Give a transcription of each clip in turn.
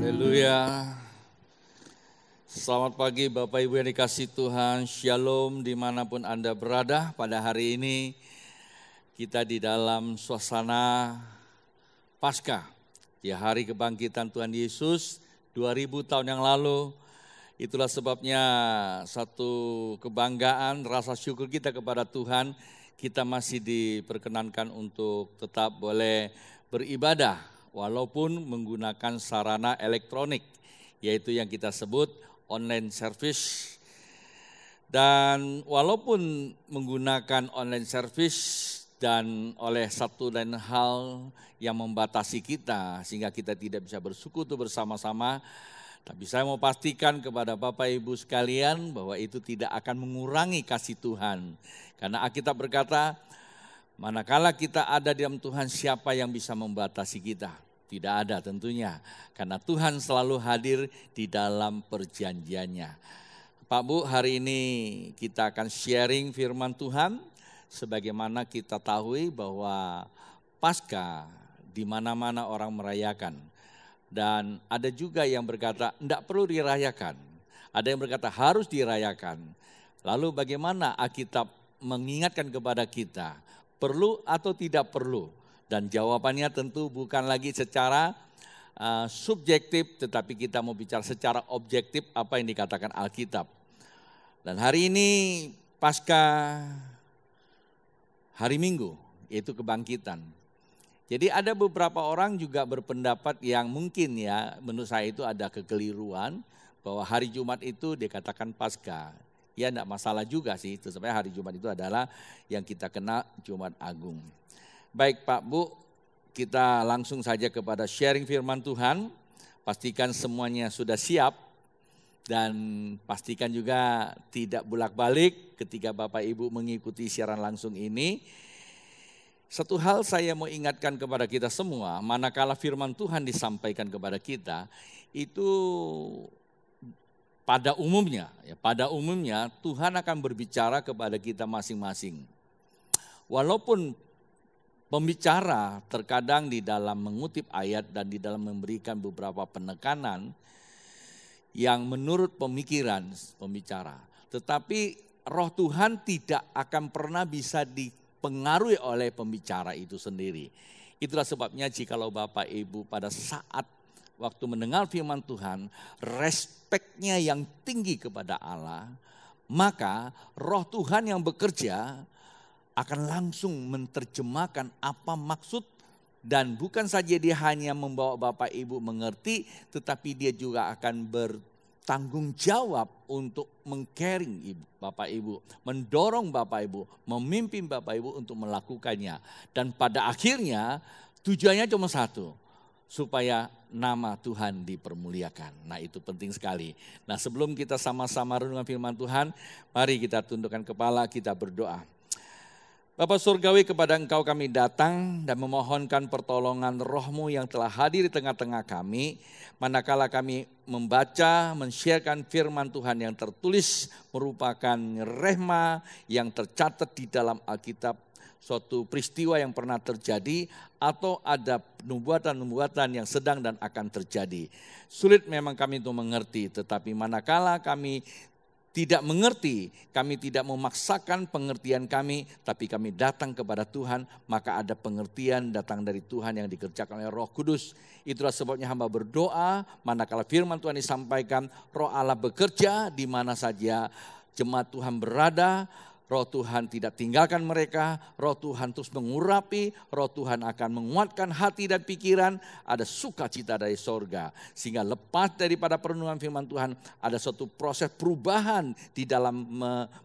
Haleluya. Selamat pagi Bapak Ibu yang dikasihi Tuhan, Shalom dimanapun Anda berada. Pada hari ini kita di dalam suasana Paskah, di hari kebangkitan Tuhan Yesus 2000 tahun yang lalu. Itulah sebabnya satu kebanggaan, rasa syukur kita kepada Tuhan, kita masih diperkenankan untuk tetap boleh beribadah walaupun menggunakan sarana elektronik, yaitu yang kita sebut online service. Dan walaupun menggunakan online service dan oleh satu lain hal yang membatasi kita sehingga kita tidak bisa bersekutu bersama-sama, tapi saya mau pastikan kepada Bapak Ibu sekalian bahwa itu tidak akan mengurangi kasih Tuhan. Karena Alkitab berkata, manakala kita ada di dalam Tuhan, siapa yang bisa membatasi kita? Tidak ada tentunya, karena Tuhan selalu hadir di dalam perjanjiannya. Pak Bu, hari ini kita akan sharing firman Tuhan, sebagaimana kita tahu bahwa Paskah di mana-mana orang merayakan. Dan ada juga yang berkata tidak perlu dirayakan, ada yang berkata harus dirayakan. Lalu bagaimana Alkitab mengingatkan kepada kita, perlu atau tidak perlu? Dan jawabannya tentu bukan lagi secara subjektif, tetapi kita mau bicara secara objektif apa yang dikatakan Alkitab. Dan hari ini Paskah hari Minggu, yaitu kebangkitan. Jadi ada beberapa orang juga berpendapat yang mungkin ya menurut saya itu ada kekeliruan bahwa hari Jumat itu dikatakan Paskah. Ya enggak masalah juga sih, itu sebenarnya hari Jumat itu adalah yang kita kenal Jumat Agung. Baik Pak Bu, kita langsung saja kepada sharing firman Tuhan. Pastikan semuanya sudah siap dan pastikan juga tidak bolak-balik ketika Bapak Ibu mengikuti siaran langsung ini. Satu hal saya mau ingatkan kepada kita semua, manakala firman Tuhan disampaikan kepada kita, itu pada umumnya Tuhan akan berbicara kepada kita masing-masing. Walaupun pembicara terkadang di dalam mengutip ayat dan di dalam memberikan beberapa penekanan yang menurut pemikiran pembicara. Tetapi roh Tuhan tidak akan pernah bisa dipengaruhi oleh pembicara itu sendiri. Itulah sebabnya jikalau Bapak Ibu pada saat waktu mendengar firman Tuhan, respeknya yang tinggi kepada Allah, maka Roh Tuhan yang bekerja akan langsung menerjemahkan apa maksud, dan bukan saja dia hanya membawa Bapak Ibu mengerti, tetapi dia juga akan bertanggung jawab untuk meng-caring Bapak Ibu, mendorong Bapak Ibu, memimpin Bapak Ibu untuk melakukannya. Dan pada akhirnya tujuannya cuma satu, supaya nama Tuhan dipermuliakan. Nah, itu penting sekali. Nah, sebelum kita sama-sama renungan firman Tuhan, mari kita tundukkan kepala, kita berdoa. Bapa Surgawi, kepada Engkau kami datang dan memohonkan pertolongan Roh-Mu yang telah hadir di tengah-tengah kami. Manakala kami membaca, men-sharekan firman Tuhan yang tertulis merupakan rehma yang tercatat di dalam Alkitab, suatu peristiwa yang pernah terjadi atau ada nubuatan-nubuatan yang sedang dan akan terjadi. Sulit memang kami untuk mengerti, tetapi manakala kami tidak mengerti, kami tidak memaksakan pengertian kami, tapi kami datang kepada Tuhan, maka ada pengertian datang dari Tuhan yang dikerjakan oleh Roh Kudus. Itulah sebabnya hamba berdoa, manakala firman Tuhan disampaikan, Roh Allah bekerja di mana saja jemaat Tuhan berada. Roh Tuhan tidak tinggalkan mereka, Roh Tuhan terus mengurapi, Roh Tuhan akan menguatkan hati dan pikiran, ada sukacita dari sorga. Sehingga lepas daripada perenungan firman Tuhan, ada suatu proses perubahan di dalam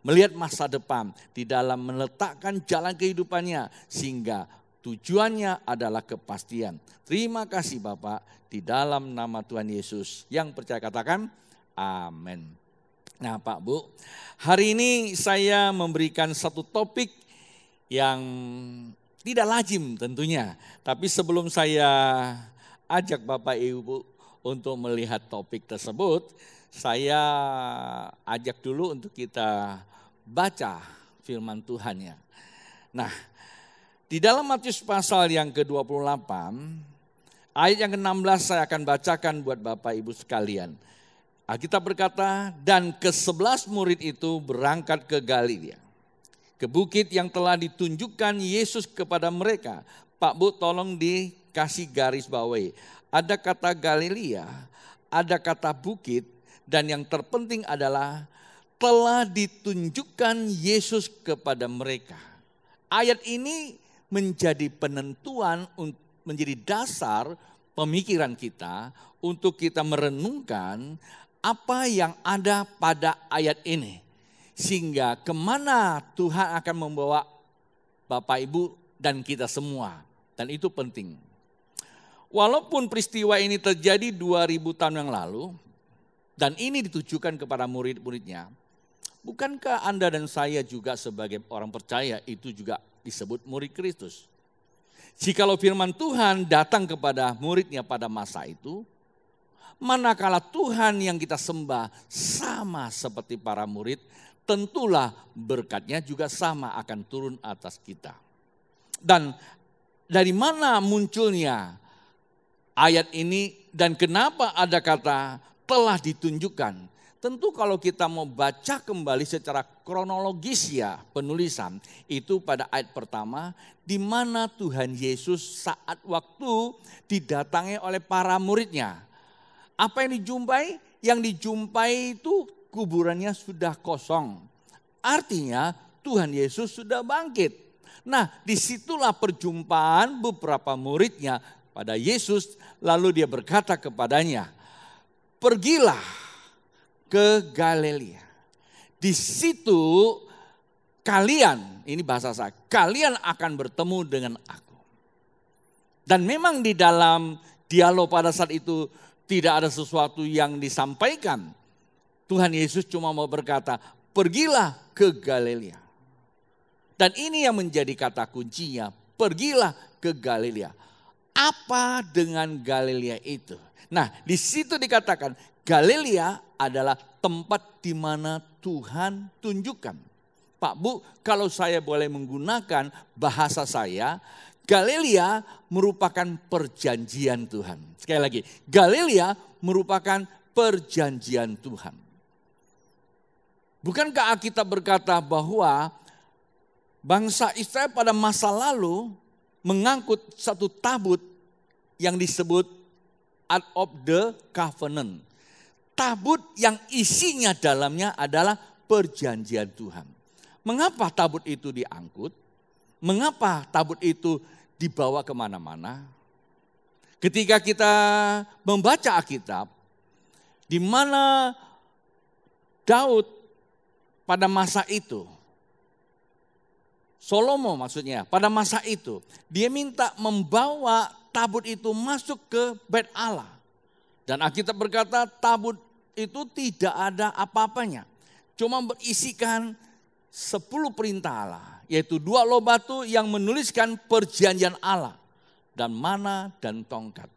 melihat masa depan, di dalam meletakkan jalan kehidupannya, sehingga tujuannya adalah kepastian. Terima kasih Bapak, di dalam nama Tuhan Yesus. Yang percaya katakan, amin. Nah Pak Bu, hari ini saya memberikan satu topik yang tidak lazim tentunya. Tapi sebelum saya ajak Bapak Ibu untuk melihat topik tersebut, saya ajak dulu untuk kita baca firman Tuhannya. Nah, di dalam Matius pasal yang ke-28, ayat yang ke-16 saya akan bacakan buat Bapak Ibu sekalian. Alkitab berkata, dan ke-11 murid itu berangkat ke Galilea, ke bukit yang telah ditunjukkan Yesus kepada mereka. Pak Bu, tolong dikasih garis bawahi. Ada kata Galilea, ada kata bukit, dan yang terpenting adalah telah ditunjukkan Yesus kepada mereka. Ayat ini menjadi penentuan, menjadi dasar pemikiran kita untuk kita merenungkan apa yang ada pada ayat ini. Sehingga kemana Tuhan akan membawa Bapak Ibu dan kita semua. Dan itu penting. Walaupun peristiwa ini terjadi 2000 tahun yang lalu, dan ini ditujukan kepada murid-muridnya, bukankah Anda dan saya juga sebagai orang percaya itu juga disebut murid Kristus? Jikalau firman Tuhan datang kepada muridnya pada masa itu, manakala Tuhan yang kita sembah sama seperti para murid, tentulah berkatnya juga sama akan turun atas kita. Dan dari mana munculnya ayat ini dan kenapa ada kata telah ditunjukkan? Tentu kalau kita mau baca kembali secara kronologis ya penulisan, itu pada ayat pertama di mana Tuhan Yesus saat waktu didatangi oleh para muridnya. Apa yang dijumpai? Yang dijumpai itu kuburannya sudah kosong. Artinya Tuhan Yesus sudah bangkit. Nah, disitulah perjumpaan beberapa muridnya pada Yesus. Lalu dia berkata kepadanya, pergilah ke Galilea. Di situ kalian, ini bahasa saya, kalian akan bertemu dengan aku. Dan memang di dalam dialog pada saat itu, tidak ada sesuatu yang disampaikan. Tuhan Yesus cuma mau berkata, pergilah ke Galilea. Dan ini yang menjadi kata kuncinya, pergilah ke Galilea. Apa dengan Galilea itu? Nah, di situ dikatakan Galilea adalah tempat di mana Tuhan tunjukkan. Pak Bu, kalau saya boleh menggunakan bahasa saya, Galilea merupakan perjanjian Tuhan. Sekali lagi, Galilea merupakan perjanjian Tuhan. Bukankah Alkitab berkata bahwa bangsa Israel pada masa lalu mengangkut satu tabut yang disebut Ark of the Covenant. Tabut yang isinya dalamnya adalah perjanjian Tuhan. Mengapa tabut itu diangkut? Mengapa tabut itu dibawa kemana-mana? Ketika kita membaca Alkitab, di mana Daud pada masa itu, Salomo maksudnya, pada masa itu, dia minta membawa tabut itu masuk ke Bait Allah. Dan Alkitab berkata tabut itu tidak ada apa-apanya. Cuma berisikan 10 perintah Allah. Yaitu 2 loh batu yang menuliskan perjanjian Allah. Dan mana dan tongkat.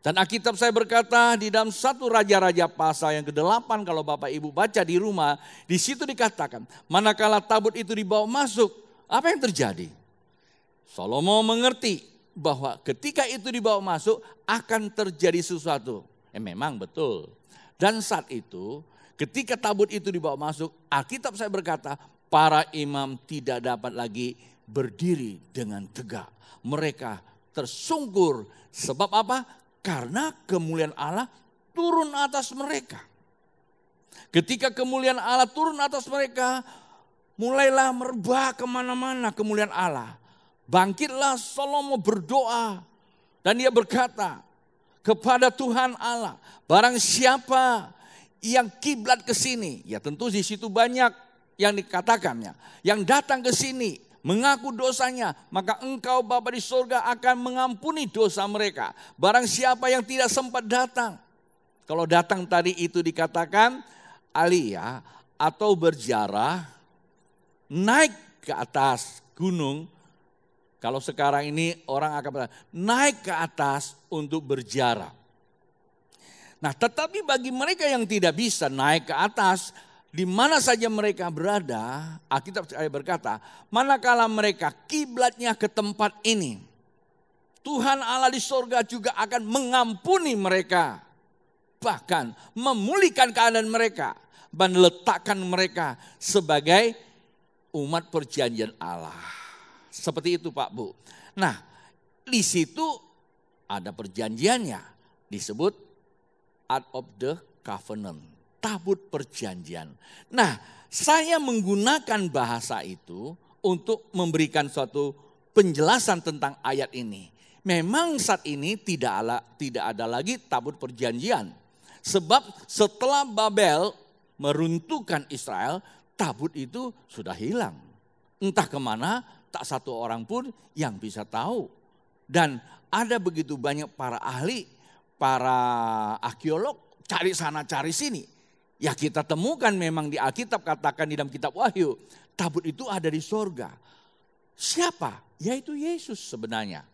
Dan Alkitab saya berkata di dalam 1 Raja-Raja pasal yang ke-8 kalau Bapak Ibu baca di rumah. Di situ dikatakan manakala tabut itu dibawa masuk. Apa yang terjadi? Salomo mengerti bahwa ketika itu dibawa masuk akan terjadi sesuatu. Memang betul. Dan saat itu ketika tabut itu dibawa masuk, Alkitab saya berkata para imam tidak dapat lagi berdiri dengan tegak. Mereka tersungkur. Sebab apa? Karena kemuliaan Allah turun atas mereka. Ketika kemuliaan Allah turun atas mereka, mulailah merebah kemana-mana kemuliaan Allah. Bangkitlah Salomo berdoa. Dan dia berkata kepada Tuhan Allah, barang siapa yang kiblat ke sini, ya tentu di situ banyak yang dikatakannya, yang datang ke sini mengaku dosanya, maka engkau Bapa di surga akan mengampuni dosa mereka. Barang siapa yang tidak sempat datang, kalau datang tadi itu dikatakan aliyah atau berziarah, naik ke atas gunung. Kalau sekarang ini orang akan berkata, naik ke atas untuk berziarah. Nah, tetapi bagi mereka yang tidak bisa naik ke atas, di mana saja mereka berada, Alkitab berkata, manakala mereka kiblatnya ke tempat ini, Tuhan Allah di sorga juga akan mengampuni mereka. Bahkan memulihkan keadaan mereka, dan letakkan mereka sebagai umat perjanjian Allah. Seperti itu Pak Bu. Nah, di situ ada perjanjiannya, disebut Ark of the Covenant, tabut perjanjian. Nah, saya menggunakan bahasa itu untuk memberikan suatu penjelasan tentang ayat ini. Memang saat ini tidak ada lagi tabut perjanjian. Sebab setelah Babel meruntuhkan Israel, tabut itu sudah hilang. Entah kemana, tak satu orang pun yang bisa tahu. Dan ada begitu banyak para ahli, para arkeolog, cari sana cari sini. Ya kita temukan memang di Alkitab, katakan di dalam kitab Wahyu, tabut itu ada di sorga. Siapa? Yaitu Yesus sebenarnya.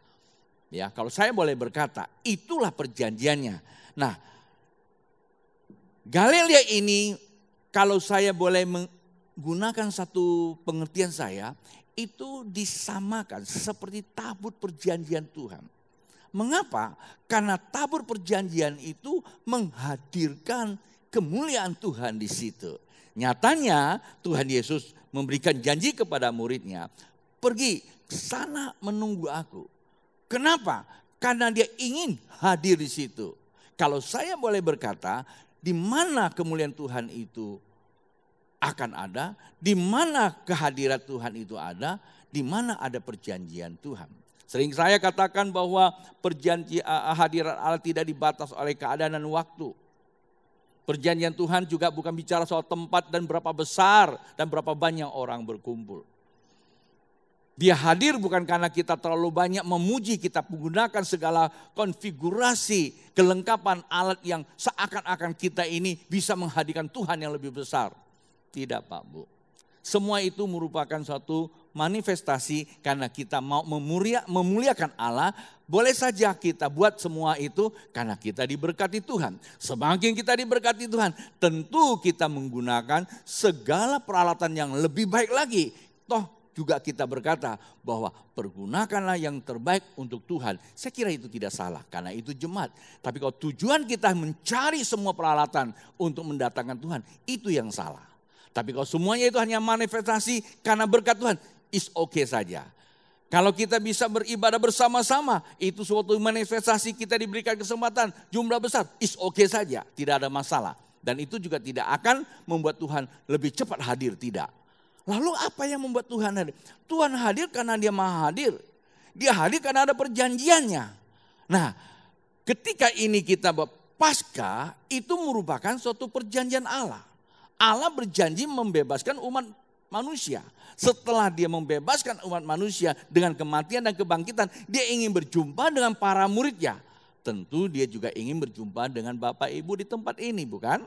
Ya, kalau saya boleh berkata, itulah perjanjiannya. Nah, Galilea ini kalau saya boleh menggunakan satu pengertian saya, itu disamakan seperti tabut perjanjian Tuhan. Mengapa? Karena tabut perjanjian itu menghadirkan kemuliaan Tuhan di situ. Nyatanya Tuhan Yesus memberikan janji kepada muridnya, pergi ke sana menunggu aku. Kenapa? Karena dia ingin hadir di situ. Kalau saya boleh berkata, di mana kemuliaan Tuhan itu akan ada, di mana kehadiran Tuhan itu ada, di mana ada perjanjian Tuhan. Sering saya katakan bahwa hadirat Allah tidak dibatas oleh keadaan dan waktu. Perjanjian Tuhan juga bukan bicara soal tempat dan berapa besar dan berapa banyak orang berkumpul. Dia hadir bukan karena kita terlalu banyak memuji, kita menggunakan segala konfigurasi, kelengkapan alat yang seakan-akan kita ini bisa menghadirkan Tuhan yang lebih besar. Tidak Pak Bu. Semua itu merupakan suatu manifestasi karena kita mau memuliakan Allah. Boleh saja kita buat semua itu karena kita diberkati Tuhan. Semakin kita diberkati Tuhan, tentu kita menggunakan segala peralatan yang lebih baik lagi. Toh juga kita berkata bahwa pergunakanlah yang terbaik untuk Tuhan. Saya kira itu tidak salah karena itu jemaat. Tapi kalau tujuan kita mencari semua peralatan untuk mendatangkan Tuhan, itu yang salah. Tapi kalau semuanya itu hanya manifestasi karena berkat Tuhan, is okay saja. Kalau kita bisa beribadah bersama-sama, itu suatu manifestasi kita diberikan kesempatan, jumlah besar, is okay saja, tidak ada masalah. Dan itu juga tidak akan membuat Tuhan lebih cepat hadir, tidak. Lalu apa yang membuat Tuhan hadir? Tuhan hadir karena Dia Maha Hadir. Dia hadir karena ada perjanjiannya. Nah, ketika ini kita Paskah, itu merupakan suatu perjanjian Allah. Allah berjanji membebaskan umat manusia. Setelah Dia membebaskan umat manusia dengan kematian dan kebangkitan, Dia ingin berjumpa dengan para muridnya. Tentu Dia juga ingin berjumpa dengan Bapak Ibu di tempat ini, bukan?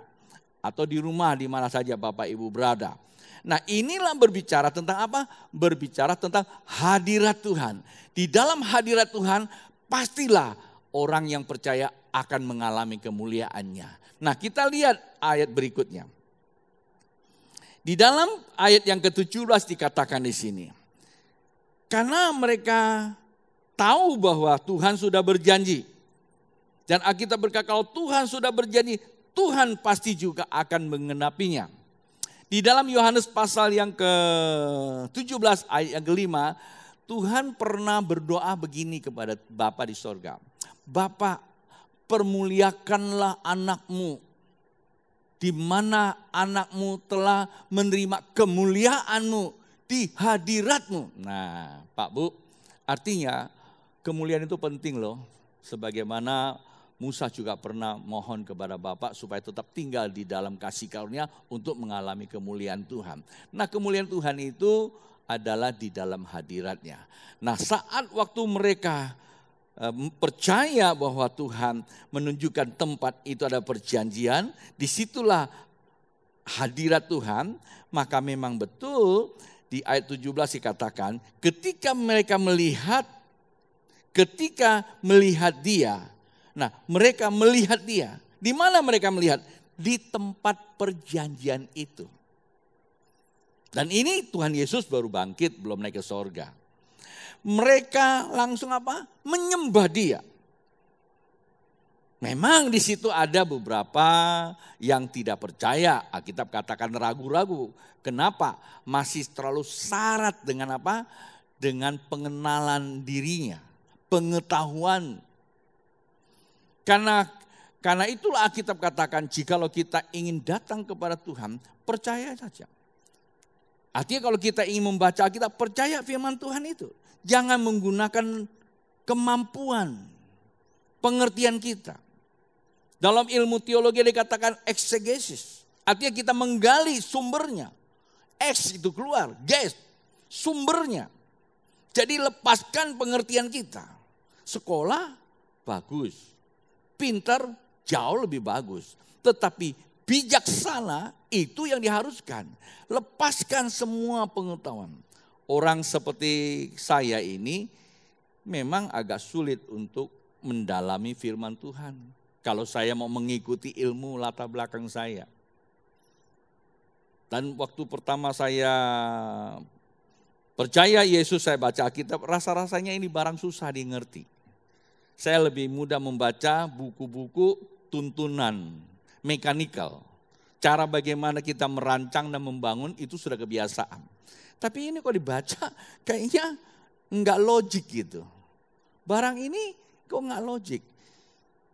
Atau di rumah di mana saja Bapak Ibu berada. Nah, inilah berbicara tentang apa? Berbicara tentang hadirat Tuhan. Di dalam hadirat Tuhan pastilah orang yang percaya akan mengalami kemuliaannya. Nah, kita lihat ayat berikutnya. Di dalam ayat yang ke-17 dikatakan di sini. Karena mereka tahu bahwa Tuhan sudah berjanji. Dan Alkitab berkata kalau Tuhan sudah berjanji, Tuhan pasti juga akan mengenapinya. Di dalam Yohanes pasal yang ke-17 ayat yang ke-5, Tuhan pernah berdoa begini kepada Bapa di sorga. Bapa, permuliakanlah anakmu. Di mana anakmu telah menerima kemuliaanmu di hadiratmu. Nah, Pak Bu, artinya kemuliaan itu penting loh. Sebagaimana Musa juga pernah mohon kepada Bapak supaya tetap tinggal di dalam kasih karunia untuk mengalami kemuliaan Tuhan. Nah, kemuliaan Tuhan itu adalah di dalam hadiratnya. Nah, saat waktu mereka percaya bahwa Tuhan menunjukkan tempat itu ada perjanjian, disitulah hadirat Tuhan, maka memang betul di ayat 17 dikatakan ketika mereka melihat Dia. Nah, mereka melihat Dia. Di mana mereka melihat? Di tempat perjanjian itu. Dan ini Tuhan Yesus baru bangkit, belum naik ke sorga. Mereka langsung apa? Menyembah Dia. Memang di situ ada beberapa yang tidak percaya. Alkitab katakan ragu-ragu. Kenapa? Masih terlalu syarat dengan apa? Dengan pengenalan dirinya, pengetahuan. Karena itulah Alkitab katakan jikalau kita ingin datang kepada Tuhan, percaya saja. Artinya kalau kita ingin membaca Alkitab, percaya firman Tuhan itu. Jangan menggunakan kemampuan, pengertian kita. Dalam ilmu teologi dikatakan exegesis. Artinya kita menggali sumbernya. Ex itu keluar, ges, sumbernya. Jadi lepaskan pengertian kita. Sekolah bagus, pintar jauh lebih bagus. Tetapi bijaksana itu yang diharuskan. Lepaskan semua pengetahuan. Orang seperti saya ini memang agak sulit untuk mendalami firman Tuhan. Kalau saya mau mengikuti ilmu latar belakang saya. Dan waktu pertama saya percaya Yesus, saya baca Alkitab, rasa-rasanya ini barang susah dimengerti. Saya lebih mudah membaca buku-buku tuntunan, mekanikal. Cara bagaimana kita merancang dan membangun itu sudah kebiasaan. Tapi ini kok dibaca kayaknya enggak logik gitu. Barang ini kok enggak logik.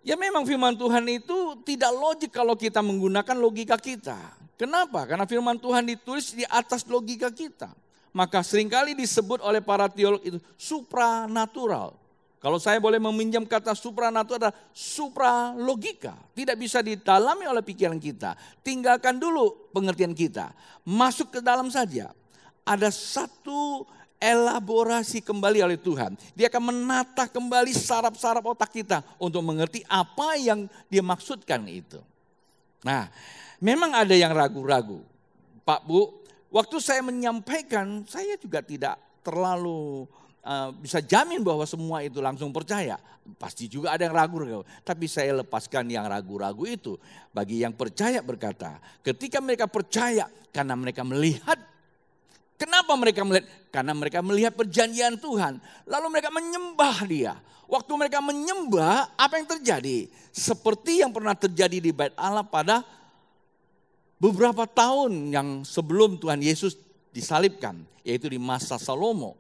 Ya memang firman Tuhan itu tidak logik kalau kita menggunakan logika kita. Kenapa? Karena firman Tuhan ditulis di atas logika kita. Maka seringkali disebut oleh para teolog itu supranatural. Kalau saya boleh meminjam kata supranatural adalah supralogika. Tidak bisa didalami oleh pikiran kita. Tinggalkan dulu pengertian kita. Masuk ke dalam saja. Ada satu elaborasi kembali oleh Tuhan. Dia akan menata kembali saraf-saraf otak kita untuk mengerti apa yang dia maksudkan itu. Nah, memang ada yang ragu-ragu. Pak Bu, waktu saya menyampaikan, saya juga tidak terlalu bisa jamin bahwa semua itu langsung percaya. Pasti juga ada yang ragu-ragu. Tapi saya lepaskan yang ragu-ragu itu. Bagi yang percaya berkata, ketika mereka percaya karena mereka melihat. Kenapa mereka melihat? Karena mereka melihat perjanjian Tuhan. Lalu mereka menyembah Dia. Waktu mereka menyembah, apa yang terjadi? Seperti yang pernah terjadi di Bait Allah pada beberapa tahun yang sebelum Tuhan Yesus disalibkan. Yaitu di masa Salomo.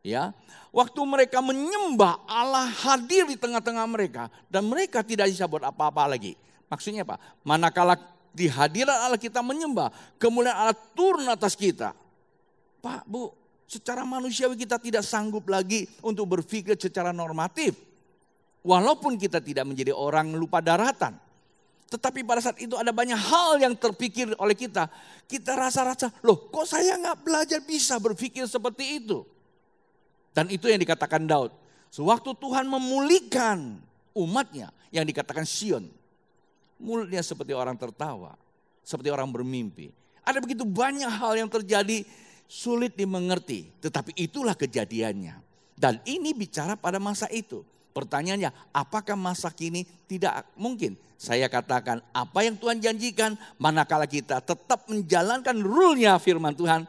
Ya, waktu mereka menyembah Allah hadir di tengah-tengah mereka dan mereka tidak bisa buat apa-apa lagi. Maksudnya apa? Manakala di hadirat Allah kita menyembah, kemuliaan Allah turun atas kita. Pak, Bu, secara manusiawi kita tidak sanggup lagi untuk berpikir secara normatif. Walaupun kita tidak menjadi orang lupa daratan. Tetapi pada saat itu ada banyak hal yang terpikir oleh kita. Kita rasa-rasa, loh kok saya nggak belajar bisa berpikir seperti itu. Dan itu yang dikatakan Daud. Sewaktu Tuhan memulihkan umatnya yang dikatakan Sion. Mulutnya seperti orang tertawa, seperti orang bermimpi. Ada begitu banyak hal yang terjadi sulit dimengerti. Tetapi itulah kejadiannya. Dan ini bicara pada masa itu. Pertanyaannya, apakah masa kini tidak mungkin? Saya katakan apa yang Tuhan janjikan manakala kita tetap menjalankan rule-nya firman Tuhan.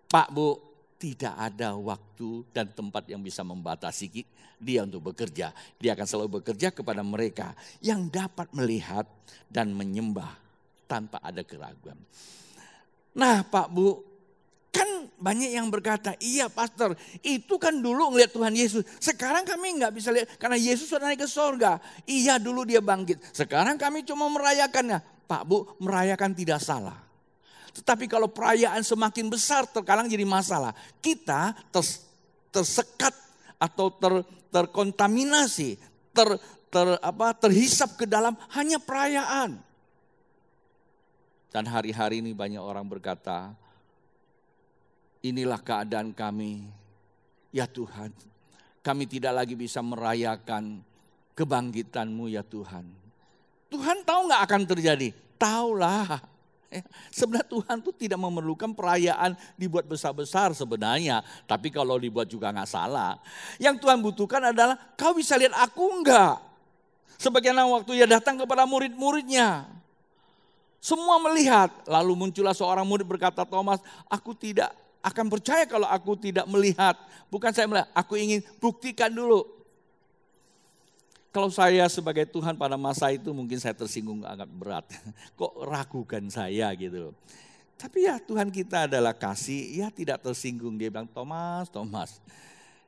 Pak, Bu, tidak ada waktu dan tempat yang bisa membatasi dia untuk bekerja. Dia akan selalu bekerja kepada mereka yang dapat melihat dan menyembah tanpa ada keraguan. Nah Pak, Bu, kan banyak yang berkata, iya pastor, itu kan dulu ngelihat Tuhan Yesus. Sekarang kami nggak bisa lihat karena Yesus sudah naik ke sorga. Iya dulu dia bangkit. Sekarang kami cuma merayakannya. Pak, Bu, merayakan tidak salah. Tetapi kalau perayaan semakin besar terkadang jadi masalah. Kita tersekat atau terkontaminasi, terhisap ke dalam hanya perayaan. Dan hari-hari ini banyak orang berkata, inilah keadaan kami. Ya Tuhan, kami tidak lagi bisa merayakan kebangkitan-Mu ya Tuhan. Tuhan tahu gak akan terjadi? Taulah. Sebenarnya Tuhan tuh tidak memerlukan perayaan dibuat besar-besar sebenarnya. Tapi kalau dibuat juga gak salah. Yang Tuhan butuhkan adalah kau bisa lihat aku enggak. Sebagaimana waktu ia datang kepada murid-muridnya. Semua melihat. Lalu muncullah seorang murid berkata, Thomas, aku tidak akan percaya kalau aku tidak melihat. Bukan saya melihat, aku ingin buktikan dulu. Kalau saya sebagai Tuhan pada masa itu mungkin saya tersinggung agak berat. Kok ragukan saya gitu. Tapi ya Tuhan kita adalah kasih, ya tidak tersinggung. Dia bilang, Thomas,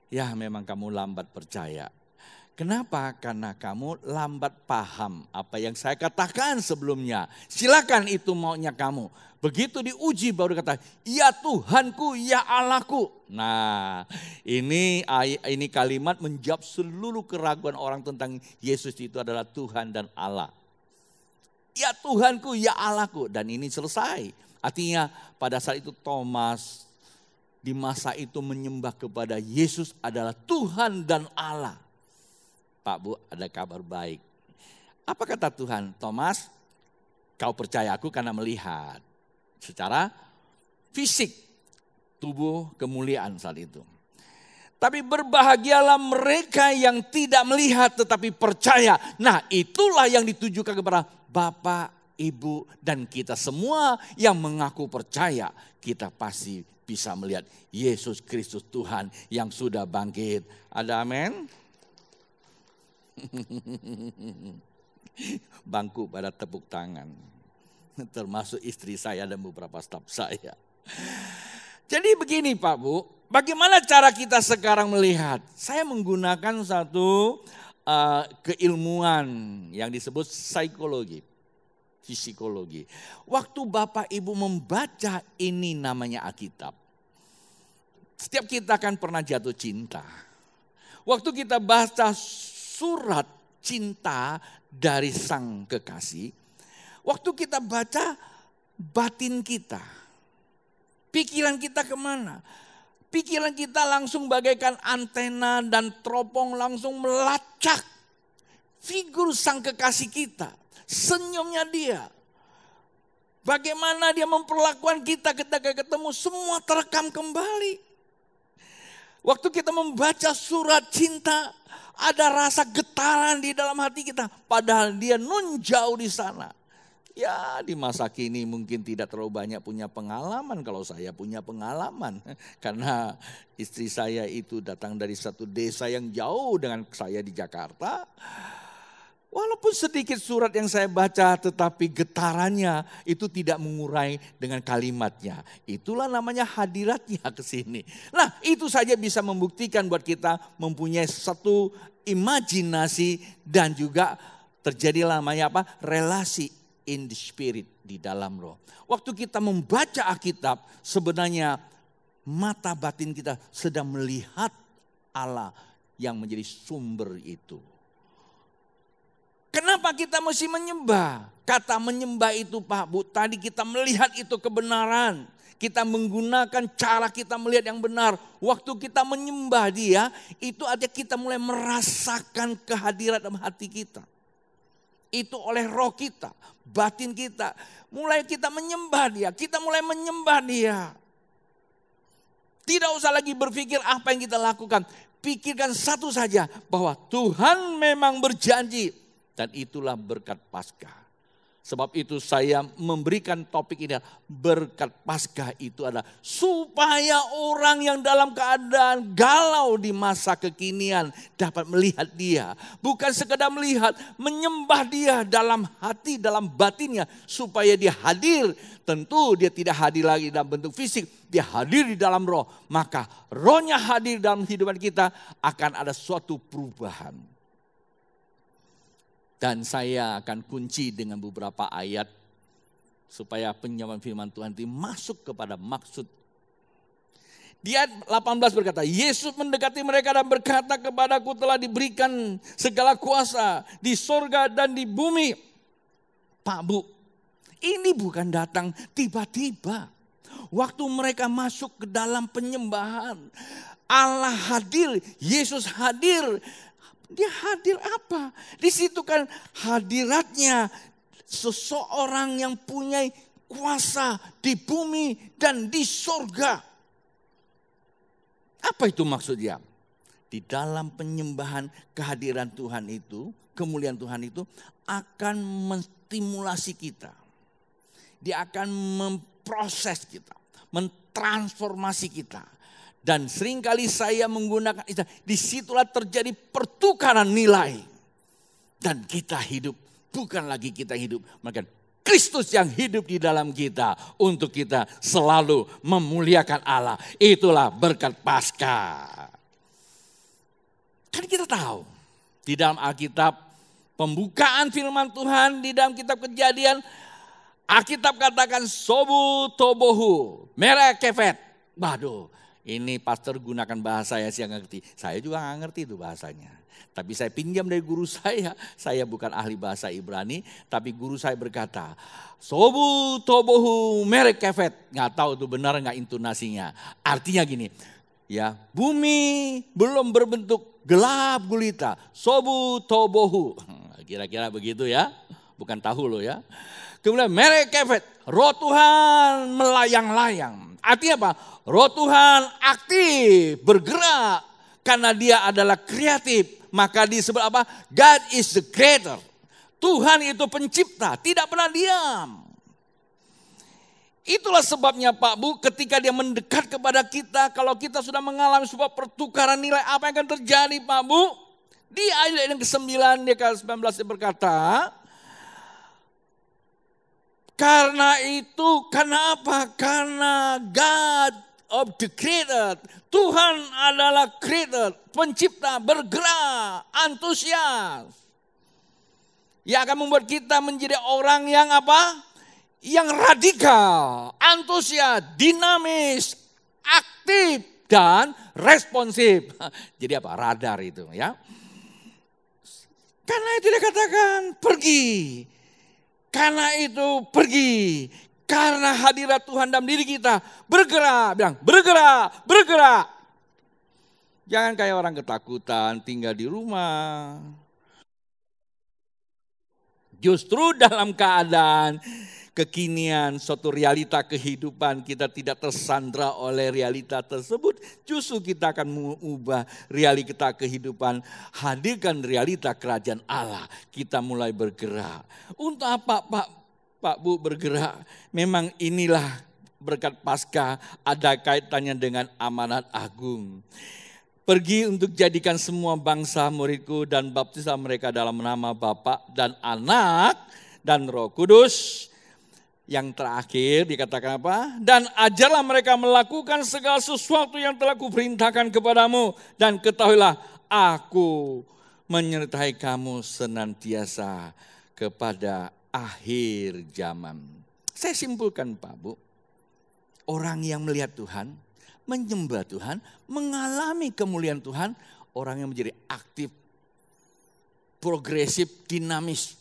ya memang kamu lambat percaya. Kenapa? Karena kamu lambat paham apa yang saya katakan sebelumnya. Silakan itu maunya kamu. Begitu diuji baru kata, ya Tuhanku, ya Allahku. Nah ini kalimat menjawab seluruh keraguan orang tentang Yesus itu adalah Tuhan dan Allah. Ya Tuhanku, ya Allahku. Dan ini selesai. Artinya pada saat itu Thomas di masa itu menyembah kepada Yesus adalah Tuhan dan Allah. Pak, Bu, ada kabar baik. Apa kata Tuhan? Thomas, kau percaya aku karena melihat. Secara fisik, tubuh kemuliaan saat itu. Tapi berbahagialah mereka yang tidak melihat tetapi percaya. Nah itulah yang ditujukan kepada Bapak, Ibu dan kita semua yang mengaku percaya. Kita pasti bisa melihat Yesus Kristus Tuhan yang sudah bangkit. Ada amin? Bangku pada tepuk tangan. Termasuk istri saya dan beberapa staf saya. Jadi begini Pak Bu, bagaimana cara kita sekarang melihat? Saya menggunakan satu keilmuan yang disebut psikologi. Waktu Bapak Ibu membaca ini namanya Alkitab. Setiap kita kan pernah jatuh cinta. Waktu kita baca surat cinta dari sang kekasih, waktu kita baca batin kita, pikiran kita kemana? Pikiran kita langsung bagaikan antena dan teropong langsung melacak figur sang kekasih kita, senyumnya dia. Bagaimana dia memperlakukan kita ketika ketemu, semua terekam kembali. Waktu kita membaca surat cinta, ada rasa getaran di dalam hati kita. Padahal dia nun jauh di sana. Ya di masa kini mungkin tidak terlalu banyak punya pengalaman. Kalau saya punya pengalaman. Karena istri saya itu datang dari satu desa yang jauh dengan saya di Jakarta. Walaupun sedikit surat yang saya baca, tetapi getarannya itu tidak mengurai dengan kalimatnya. Itulah namanya hadiratnya ke sini. Nah, itu saja bisa membuktikan buat kita mempunyai satu imajinasi dan juga terjadi namanya apa? Relasi in the spirit, di dalam roh. Waktu kita membaca Alkitab, sebenarnya mata batin kita sedang melihat Allah yang menjadi sumber itu. Kenapa kita mesti menyembah? Kata menyembah itu Pak Bu, tadi kita melihat itu kebenaran. Kita menggunakan cara kita melihat yang benar. Waktu kita menyembah Dia, itu artinya kita mulai merasakan kehadiran dalam hati kita. Itu oleh roh kita, batin kita. Mulai kita menyembah Dia, kita mulai menyembah Dia. Tidak usah lagi berpikir apa yang kita lakukan. Pikirkan satu saja, bahwa Tuhan memang berjanji. Dan itulah berkat Paskah. Sebab itu saya memberikan topik ini, berkat Paskah itu adalah supaya orang yang dalam keadaan galau di masa kekinian dapat melihat Dia. Bukan sekedar melihat, menyembah Dia dalam hati, dalam batinnya supaya Dia hadir. Tentu Dia tidak hadir lagi dalam bentuk fisik, Dia hadir di dalam roh. Maka rohnya hadir dalam kehidupan kita, akan ada suatu perubahan. Dan saya akan kunci dengan beberapa ayat supaya penyampaian firman Tuhan itu masuk kepada maksud. Di ayat 18 berkata, Yesus mendekati mereka dan berkata, kepadaku telah diberikan segala kuasa di sorga dan di bumi. Pak Bu, ini bukan datang tiba-tiba. Waktu mereka masuk ke dalam penyembahan, Allah hadir, Yesus hadir. Dia hadir apa? Di situ kan hadiratnya seseorang yang punya kuasa di bumi dan di sorga. Apa itu maksudnya? Di dalam penyembahan kehadiran Tuhan itu, kemuliaan Tuhan itu akan menstimulasi kita. Dia akan memproses kita, mentransformasi kita. Dan seringkali saya menggunakan istilah, disitulah terjadi pertukaran nilai. Dan kita hidup, bukan lagi kita hidup, maka Kristus yang hidup di dalam kita untuk kita selalu memuliakan Allah. Itulah berkat Paskah. Kan kita tahu, di dalam Alkitab, pembukaan firman Tuhan di dalam kitab Kejadian, Alkitab katakan sobu tobohu, merek kefet. Waduh. Ini pastor gunakan bahasa yang saya ngerti. Saya juga gak ngerti itu bahasanya. Tapi saya pinjam dari guru saya. Saya bukan ahli bahasa Ibrani. Tapi guru saya berkata, sobu tobohu merek kefet. Gak tahu itu benar gak intonasinya. Artinya gini. Ya, bumi belum berbentuk gelap gulita. Sobu tobohu. Kira-kira begitu ya. Bukan tahu loh ya. Kemudian merek kefet. Roh Tuhan melayang-layang. Artinya apa? Roh Tuhan aktif, bergerak. Karena Dia adalah kreatif. Maka disebut apa? God is the creator. Tuhan itu pencipta, tidak pernah diam. Itulah sebabnya Pak Bu, ketika Dia mendekat kepada kita, kalau kita sudah mengalami sebuah pertukaran nilai, apa yang akan terjadi Pak Bu? Di ayat yang ke-9, dia ke-19 dia berkata, karena itu, karena apa? Karena God of the creator, Tuhan adalah creator, pencipta, bergerak, antusias. Yang akan membuat kita menjadi orang yang apa? Yang radikal, antusias, dinamis, aktif, dan responsif. Jadi apa? Radar itu ya. Karena itu dikatakan pergi. Karena itu pergi. Karena hadirat Tuhan dalam diri kita. Bergerak. Bilang bergerak. Bergerak. Jangan kayak orang ketakutan tinggal di rumah. Justru dalam keadaan kekinian, suatu realita kehidupan kita tidak tersandra oleh realita tersebut. Justru kita akan mengubah realita kehidupan, hadirkan realita kerajaan Allah. Kita mulai bergerak. Untuk apa Pak Bu bergerak? Memang inilah berkat Paskah, ada kaitannya dengan amanat agung. Pergi untuk jadikan semua bangsa muridku dan baptislah mereka dalam nama Bapa dan Anak dan Roh Kudus. Yang terakhir dikatakan apa? Dan ajarlah mereka melakukan segala sesuatu yang telah kuperintahkan kepadamu. Dan ketahuilah aku menyertai kamu senantiasa kepada akhir zaman. Saya simpulkan Pak Bu, orang yang melihat Tuhan, menyembah Tuhan, mengalami kemuliaan Tuhan, orang yang menjadi aktif, progresif, dinamis.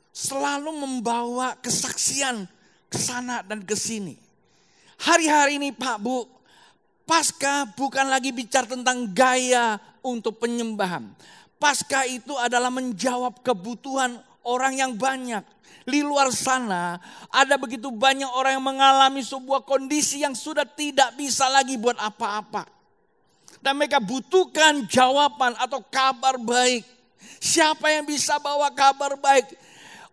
Selalu membawa kesaksian ke sana dan ke sini. Hari-hari ini Pak Bu, Paskah bukan lagi bicara tentang gaya untuk penyembahan. Paskah itu adalah menjawab kebutuhan orang yang banyak. Di luar sana ada begitu banyak orang yang mengalami sebuah kondisi yang sudah tidak bisa lagi buat apa-apa. Dan mereka butuhkan jawaban atau kabar baik. Siapa yang bisa bawa kabar baik?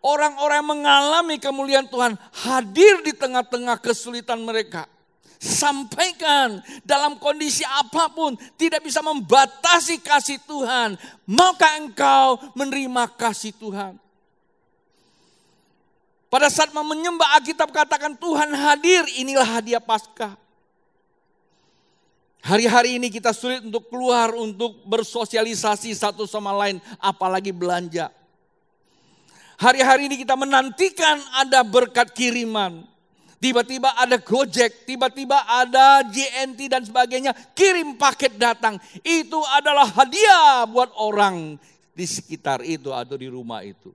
Orang-orang yang mengalami kemuliaan Tuhan hadir di tengah-tengah kesulitan mereka. Sampaikan dalam kondisi apapun tidak bisa membatasi kasih Tuhan. Maukah engkau menerima kasih Tuhan? Pada saat menyembah Alkitab katakan Tuhan hadir, inilah hadiah Paskah. Hari-hari ini kita sulit untuk keluar untuk bersosialisasi satu sama lain, apalagi belanja. Hari-hari ini kita menantikan ada berkat kiriman. Tiba-tiba ada Gojek, tiba-tiba ada JNT dan sebagainya. Kirim paket datang. Itu adalah hadiah buat orang di sekitar itu atau di rumah itu.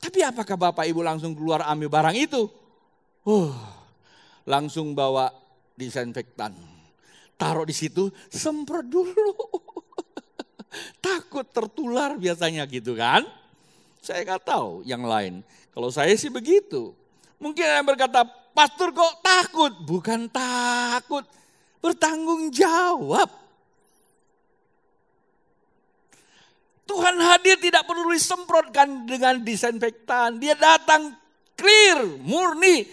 Tapi apakah Bapak Ibu langsung keluar ambil barang itu? Langsung bawa disinfektan. Taruh di situ, semprot dulu. Takut tertular biasanya gitu kan. Saya nggak tahu yang lain. Kalau saya sih begitu. Mungkin ada yang berkata, pastor kok takut? Bukan takut, bertanggung jawab. Tuhan hadir tidak perlu disemprotkan dengan disinfektan. Dia datang clear, murni.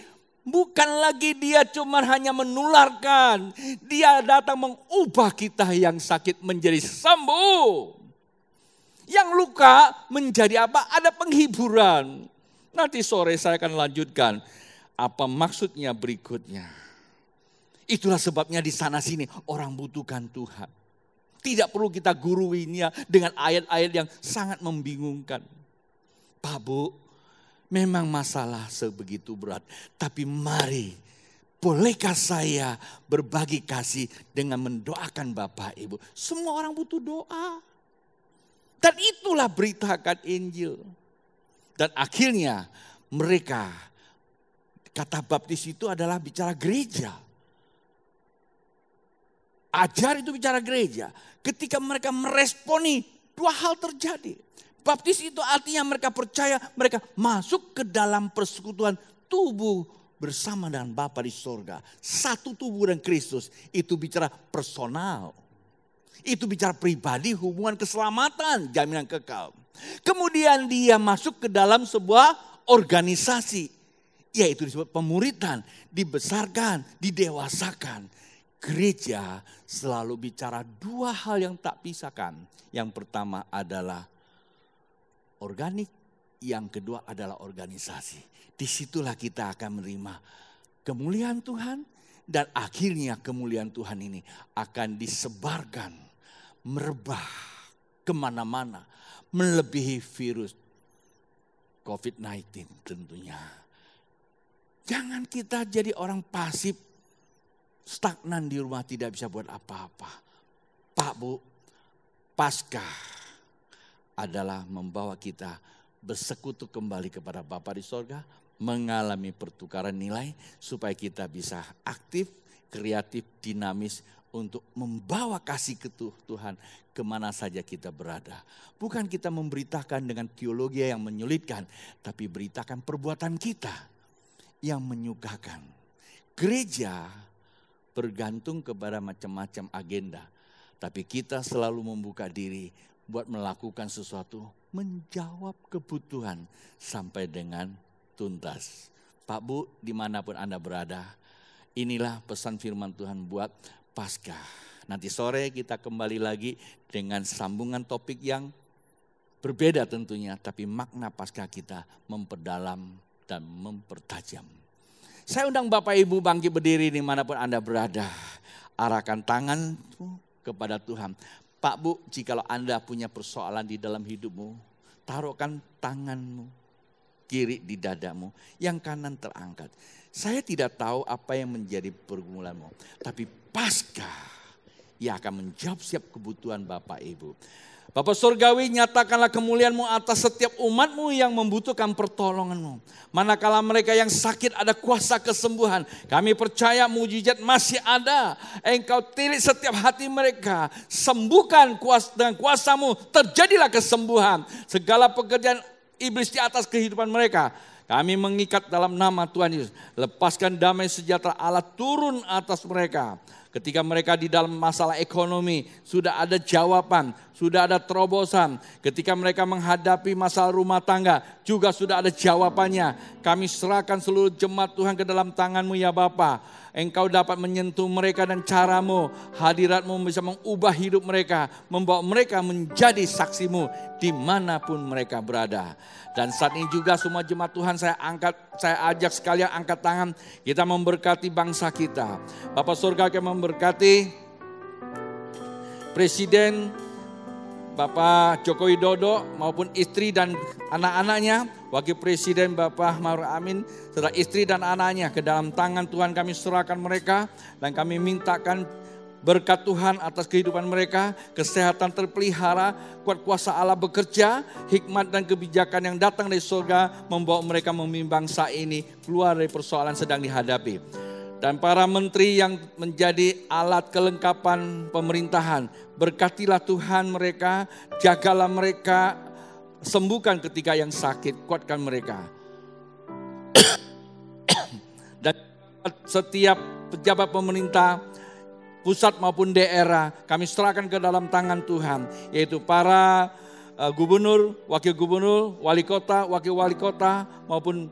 Bukan lagi dia cuma hanya menularkan. Dia datang mengubah kita yang sakit menjadi sembuh. Yang luka menjadi apa? Ada penghiburan. Nanti sore saya akan lanjutkan apa maksudnya berikutnya. Itulah sebabnya di sana sini orang butuhkan Tuhan. Tidak perlu kita guruinya dengan ayat-ayat yang sangat membingungkan. Pak Bu, memang masalah sebegitu berat. Tapi mari, bolehkah saya berbagi kasih dengan mendoakan Bapak Ibu? Semua orang butuh doa. Dan itulah beritakan Injil. Dan akhirnya mereka, kata baptis itu adalah bicara gereja. Ajar itu bicara gereja. Ketika mereka meresponi, dua hal terjadi. Baptis itu artinya mereka percaya, mereka masuk ke dalam persekutuan tubuh bersama dengan Bapa di sorga. Satu tubuh dengan Kristus, itu bicara personal. Itu bicara pribadi, hubungan keselamatan, jaminan kekal. Kemudian dia masuk ke dalam sebuah organisasi. Yaitu disebut pemuridan, dibesarkan, didewasakan. Gereja selalu bicara dua hal yang tak pisahkan. Yang pertama adalah organik, yang kedua adalah organisasi. Disitulah kita akan menerima kemuliaan Tuhan. Dan akhirnya kemuliaan Tuhan ini akan disebarkan, merebah kemana-mana, melebihi virus COVID-19 tentunya. Jangan kita jadi orang pasif, stagnan di rumah tidak bisa buat apa-apa. Pak Bu, Paskah adalah membawa kita bersekutu kembali kepada Bapa di sorga, mengalami pertukaran nilai supaya kita bisa aktif, kreatif, dinamis untuk membawa kasih ke Tuhan kemana saja kita berada. Bukan kita memberitakan dengan teologi yang menyulitkan, tapi beritakan perbuatan kita yang menyukakan. Gereja bergantung kepada macam-macam agenda, tapi kita selalu membuka diri buat melakukan sesuatu, menjawab kebutuhan sampai dengan tuntas. Pak Bu, dimanapun Anda berada, inilah pesan firman Tuhan buat Paskah. Nanti sore kita kembali lagi dengan sambungan topik yang berbeda tentunya, tapi makna Paskah kita memperdalam dan mempertajam. Saya undang Bapak Ibu bangkit berdiri dimanapun Anda berada. Arahkan tangan kepada Tuhan. Pak Bu, jikalau Anda punya persoalan di dalam hidupmu, taruhkan tanganmu kiri di dadamu, yang kanan terangkat. Saya tidak tahu apa yang menjadi pergumulanmu, tapi Paskah ia akan menjawab setiap kebutuhan Bapak Ibu. Bapak Surgawi, nyatakanlah kemuliaan-Mu atas setiap umat-Mu yang membutuhkan pertolongan-Mu. Manakala mereka yang sakit ada kuasa kesembuhan. Kami percaya mujizat masih ada. Engkau tilik setiap hati mereka. Sembuhkan dengan kuasa-Mu, terjadilah kesembuhan. Segala pekerjaan iblis di atas kehidupan mereka, kami mengikat dalam nama Tuhan Yesus. Lepaskan damai sejahtera Allah turun atas mereka. Ketika mereka di dalam masalah ekonomi, sudah ada jawaban, sudah ada terobosan. Ketika mereka menghadapi masalah rumah tangga, juga sudah ada jawabannya. Kami serahkan seluruh jemaat Tuhan ke dalam tangan-Mu ya Bapa. Engkau dapat menyentuh mereka dan cara-Mu, hadirat-Mu bisa mengubah hidup mereka, membawa mereka menjadi saksi-Mu dimanapun mereka berada. Dan saat ini juga semua jemaat Tuhan saya ajak sekalian angkat tangan, kita memberkati bangsa kita. Bapak surga akan memberkati Presiden Bapak Joko Widodo maupun istri dan anak-anaknya, Wakil Presiden Bapak Maruf Amin serta istri dan anaknya, ke dalam tangan Tuhan kami serahkan mereka dan kami mintakan berkat Tuhan atas kehidupan mereka, kesehatan terpelihara, kuat kuasa Allah bekerja, hikmat dan kebijakan yang datang dari surga membawa mereka memimpin bangsa ini keluar dari persoalan sedang dihadapi. Dan para menteri yang menjadi alat kelengkapan pemerintahan, berkatilah Tuhan mereka, jagalah mereka, sembuhkan ketika yang sakit, kuatkan mereka. Dan setiap pejabat pemerintah, pusat maupun daerah, kami serahkan ke dalam tangan Tuhan, yaitu para gubernur, wakil gubernur, wali kota, wakil wali kota, maupun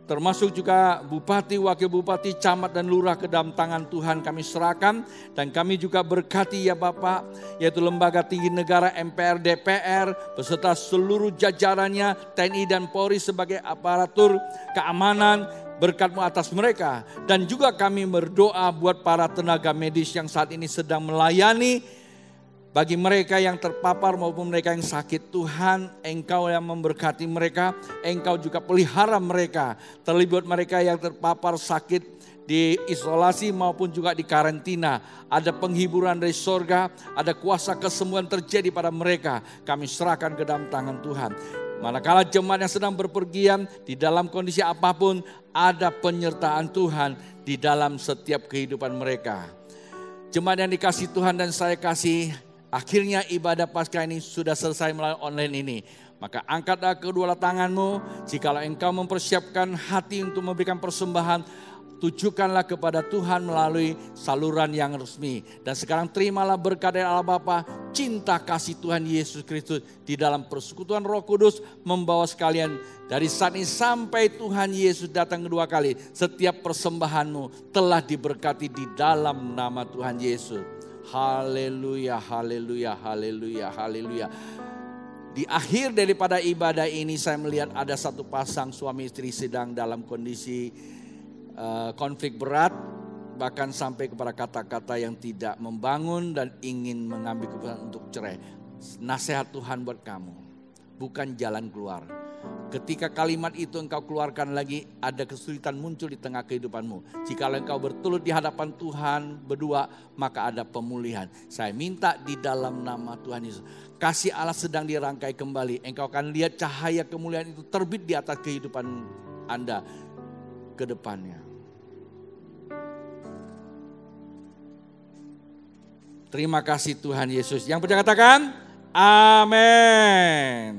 termasuk juga bupati, wakil bupati, camat dan lurah ke dalam tangan Tuhan kami serahkan. Dan kami juga berkati ya Bapak, yaitu lembaga tinggi negara, MPR, DPR, beserta seluruh jajarannya, TNI dan Polri sebagai aparatur keamanan, berkat-Mu atas mereka. Dan juga kami berdoa buat para tenaga medis yang saat ini sedang melayani, bagi mereka yang terpapar maupun mereka yang sakit. Tuhan, Engkau yang memberkati mereka, Engkau juga pelihara mereka. Terlibat mereka yang terpapar sakit di isolasi maupun juga di karantina. Ada penghiburan dari sorga, ada kuasa kesembuhan terjadi pada mereka. Kami serahkan ke dalam tangan Tuhan. Manakala jemaat yang sedang berpergian di dalam kondisi apapun, ada penyertaan Tuhan di dalam setiap kehidupan mereka. Jemaat yang dikasihi Tuhan dan saya kasih, akhirnya ibadah Paskah ini sudah selesai melalui online ini. Maka angkatlah kedua tanganmu, jikalau engkau mempersiapkan hati untuk memberikan persembahan, tujukanlah kepada Tuhan melalui saluran yang resmi. Dan sekarang terimalah berkat dari Allah Bapa, cinta kasih Tuhan Yesus Kristus di dalam persekutuan Roh Kudus membawa sekalian dari saat ini sampai Tuhan Yesus datang kedua kali. Setiap persembahanmu telah diberkati di dalam nama Tuhan Yesus. Haleluya, haleluya, haleluya, haleluya. Di akhir daripada ibadah ini saya melihat ada satu pasang suami istri sedang dalam kondisi konflik berat, bahkan sampai kepada kata-kata yang tidak membangun dan ingin mengambil keputusan untuk cerai. Nasihat Tuhan buat kamu, bukan jalan keluar. Ketika kalimat itu engkau keluarkan lagi, ada kesulitan muncul di tengah kehidupanmu. Jika engkau bertelut di hadapan Tuhan berdua, maka ada pemulihan. Saya minta di dalam nama Tuhan Yesus, kasih Allah sedang dirangkai kembali. Engkau akan lihat cahaya kemuliaan itu terbit di atas kehidupan Anda ke depannya. Terima kasih Tuhan Yesus. Yang percaya katakan, amin.